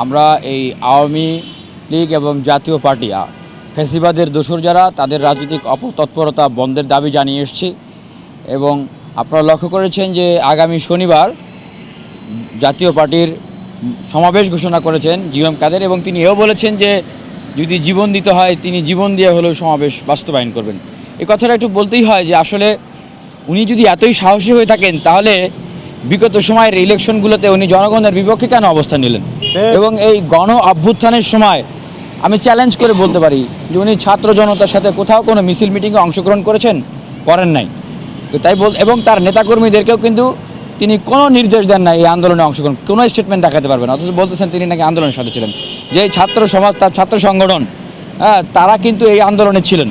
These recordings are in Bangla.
আমরা এই আওয়ামী লীগ এবং জাতীয় পার্টি ফ্যাসিবাদের দোসর যারা তাদের রাজনৈতিক অপতৎপরতা বন্ধের দাবি জানিয়ে এসেছি। এবং আপনারা লক্ষ্য করেছেন যে আগামী শনিবার জাতীয় পার্টির সমাবেশ ঘোষণা করেছেন জিএম কাদের, এবং তিনি এও বলেছেন যে যদি জীবন দিতে হয় তিনি জীবন দিয়ে হলেও সমাবেশ বাস্তবায়ন করবেন। এই কথাটা একটু বলতেই হয় যে আসলে উনি যদি এতই সাহসী হয়ে থাকেন তাহলে বিগত সময়ের ইলেকশনগুলোতে উনি জনগণের বিপক্ষে কেন অবস্থান নিলেন? এবং এই গণ অভ্যুত্থানের সময় আমি চ্যালেঞ্জ করে বলতে পারি যে উনি ছাত্র জনতার সাথে কোথাও কোনো মিছিল মিটিংয়ে অংশগ্রহণ করেন নাই। তো তাই এবং তার নেতাকর্মীদেরকেও কিন্তু তিনি কোনো নির্দেশ দেন না এই আন্দোলনে অংশগ্রহণ, কোনো স্টেটমেন্ট দেখাতে পারবেন, অথচ বলতেছেন তিনি নাকি আন্দোলনের সাথে ছিলেন। যে ছাত্র সমাজ, তার ছাত্র সংগঠন, তারা কিন্তু এই আন্দোলনে ছিলেন।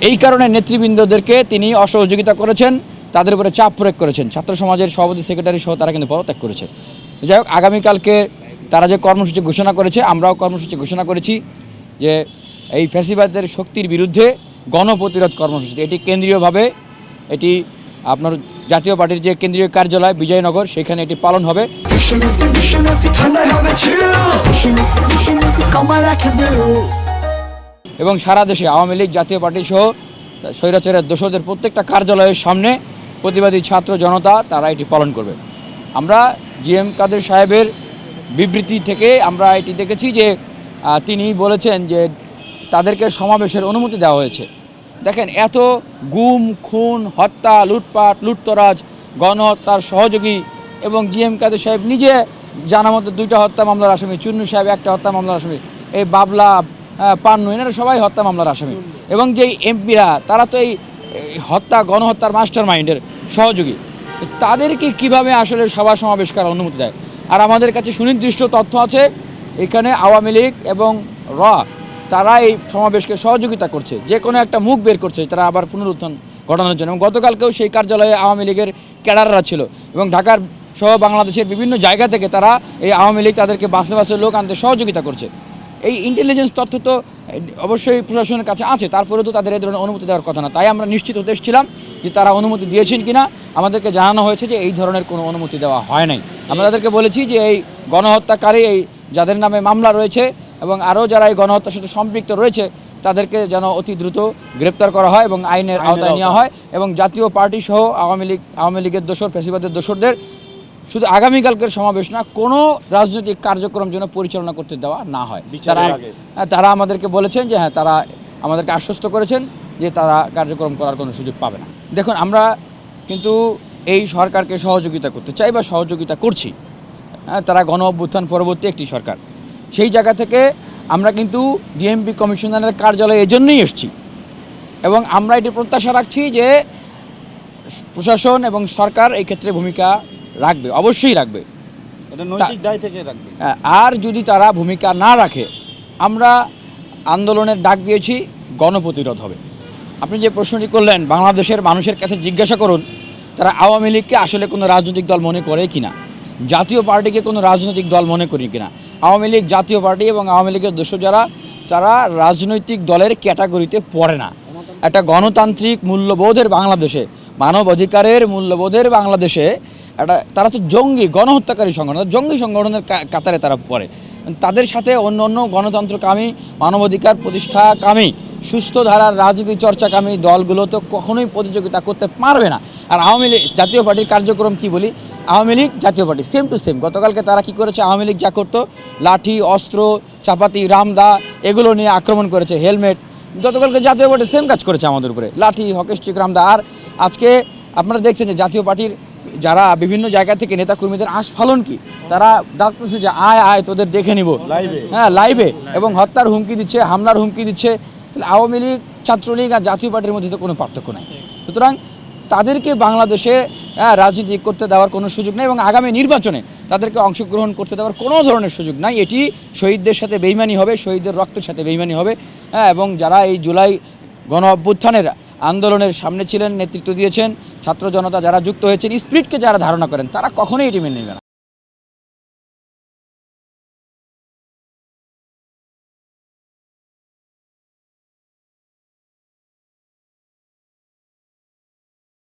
এই কারণে নেতৃবৃন্দদেরকে তিনি অসহযোগিতা করেছেন, তাদের উপরে চাপ প্রয়োগ করেছেন। ছাত্র সমাজের সভাপতি সেক্রেটারি সহ তারা কিন্তু পদত্যাগ করেছে। যাই হোক, আগামীকালকে তারা যে কর্মসূচি ঘোষণা করেছে, আমরাও কর্মসূচি ঘোষণা করেছি যে এই ফ্যাসিবাদের শক্তির বিরুদ্ধে গণপ্রতিরোধ কর্মসূচি। এটি কেন্দ্রীয়ভাবে, এটি আপনার জাতীয় পার্টির যে কেন্দ্রীয় কার্যালয় বিজয়নগর, সেখানে এটি পালন হবে। এবং সারা দেশে আওয়ামী লীগ, জাতীয় পার্টি সহ স্বৈরাচারের দোসরদের প্রত্যেকটা কার্যালয়ের সামনে প্রতিবাদী ছাত্র জনতা তারা এটি পালন করবে। আমরা জিএম কাদের সাহেবের বিবৃতি থেকে আমরা এটি দেখেছি যে তিনি বলেছেন যে তাদেরকে সমাবেশের অনুমতি দেওয়া হয়েছে। দেখেন, এত গুম, খুন, হত্যা, লুটপাট, লুটতরাজ, গণহত্যার সহযোগী, এবং জিএম কাদের সাহেব নিজে জানা মতো 2টা হত্যা মামলার আসামি, চুন্নু সাহেব 1টা হত্যা মামলার আসামি, এই বাবলা, পান্নু, এনারা সবাই হত্যা মামলার আসামি। এবং যেই এমপিরা তারা তো এই গণহত্যার মাস্টার মাইন্ডের সহযোগী, তাদেরকে কিভাবে আসলে সভা সমাবেশ করার অনুমতি দেয়? আর আমাদের কাছে সুনির্দিষ্ট তথ্য আছে এখানে আওয়ামী লীগ এবং তারা এই সমাবেশকে সহযোগিতা করছে, যে কোনো একটা মুখ বের করছে তারা আবার পুনরুত্থান ঘটানোর জন্য। এবং গতকালকেও সেই কার্যালয়ে আওয়ামী লীগের ক্যাডাররা ছিল, এবং ঢাকার সহ বাংলাদেশের বিভিন্ন জায়গা থেকে তারা এই আওয়ামী লীগ তাদেরকে বাসে লোক আনতে সহযোগিতা করছে। এই ইন্টেলিজেন্স তথ্য তো অবশ্যই প্রশাসনের কাছে আছে, তারপরেও তো তাদের এই ধরনের অনুমতি দেওয়ার কথা না। তাই আমরা নিশ্চিত হতে এসেছিলাম যে তারা অনুমতি দিয়েছেন কিনা। আমাদেরকে জানানো হয়েছে যে এই ধরনের কোনো অনুমতি দেওয়া হয় নাই। আমরা তাদেরকে বলেছি যে এই গণহত্যাকারী, এই যাদের নামে মামলা রয়েছে এবং আরও যারা এই গণহত্যার সাথে সম্পৃক্ত রয়েছে, তাদেরকে যেন অতি দ্রুত গ্রেপ্তার করা হয় এবং আইনের আওতায় নেওয়া হয়, এবং জাতীয় পার্টি সহ আওয়ামী লীগের দোসর, ফ্যাসিবাদের দোসরদের শুধু আগামীকালকের সমাবেশ না, কোনো রাজনৈতিক কার্যক্রম যেন পরিচালনা করতে দেওয়া না হয়। তারা আমাদেরকে বলেছেন যে হ্যাঁ, তারা আমাদেরকে আশ্বস্ত করেছেন যে তারা কার্যক্রম করার কোনো সুযোগ পাবে না। দেখুন, আমরা কিন্তু এই সরকারকে সহযোগিতা করতে চাই বা সহযোগিতা করছি। তারা গণ অভ্যুত্থান পরবর্তী একটি সরকার, সেই জায়গা থেকে আমরা কিন্তু ডিএমপি কমিশনারের কার্যালয়ে এজন্যই এসেছি, এবং আমরা এটি প্রত্যাশা রাখছি যে প্রশাসন এবং সরকার এই ক্ষেত্রে ভূমিকা রাখবে, অবশ্যই রাখবে, এটা নৈতিক দায় থেকে রাখবে। আর যদি তারা ভূমিকা না রাখে, আমরা আন্দোলনের ডাক দিয়েছি, গণপ্রতিরোধ হবে। আপনি যে প্রশ্নটি করলেন, বাংলাদেশের মানুষের কাছে জিজ্ঞাসা করুন তারা আওয়ামী লীগকে আসলে কোনো রাজনৈতিক দল মনে করে কিনা, জাতীয় পার্টিকে কোনো রাজনৈতিক দল মনে করি কিনা। আওয়ামী লীগ, জাতীয় পার্টি এবং আওয়ামী লীগের দোসর যারা, তারা রাজনৈতিক দলের ক্যাটাগরিতে পড়ে না। একটা গণতান্ত্রিক মূল্যবোধের বাংলাদেশে, মানব অধিকারের মূল্যবোধের বাংলাদেশে তারা তো জঙ্গি, গণহত্যাকারী সংগঠন, জঙ্গি সংগঠনের কাতারে তারা পড়ে। তাদের সাথে অন্য গণতন্ত্রকামী, মানবাধিকার প্রতিষ্ঠাকামী, সুস্থ ধারার রাজনীতি চর্চাকামী দলগুলো তো কখনোই প্রতিযোগিতা করতে পারবে না। আর আওয়ামী লীগ, জাতীয় পার্টির কার্যক্রম কি বলি, আওয়ামী লীগ, জাতীয় পার্টি সেম টু সেম। গতকালকে তারা কি করেছে, আওয়ামী লীগ যা করতো, লাঠি, অস্ত্র, চাপাতি, রামদা এগুলো নিয়ে আক্রমণ করেছে, হেলমেট, গতকালকে জাতীয় পার্টি সেম কাজ করেছে আমাদের উপরে, লাঠি, হকি স্টিক, রামদা। আর আজকে আপনারা দেখছেন যে জাতীয় পার্টির যারা বিভিন্ন জায়গা থেকে নেতাকর্মীদের আস্ফালন কি, তারা ডাকতেছে যে আয় তোদের দেখে নিব, হ্যাঁ, লাইভে, এবং হত্যার হুমকি দিচ্ছে, হামলার হুমকি দিচ্ছে। তাহলে আওয়ামী লীগ, ছাত্রলীগ আর জাতীয় পার্টির মধ্যে তো কোনো পার্থক্য নাই। সুতরাং তাদেরকে বাংলাদেশে রাজনীতি করতে দেওয়ার কোনো সুযোগ নেই, এবং আগামী নির্বাচনে তাদেরকে অংশগ্রহণ করতে দেওয়ার কোনো ধরনের সুযোগ নাই। এটি শহীদদের সাথে বেইমানি হবে, শহীদদের রক্তের সাথে বেইমানি হবে। এবং যারা এই জুলাই গণ অভ্যুত্থানের আন্দোলনের সামনে ছিলেন, নেতৃত্ব দিয়েছেন, ছাত্র জনতা যারা যুক্ত হয়েছেন, স্পিরিটকে যারা ধারণা করেন, তারা কখনোই এটি মেনে নেবে না।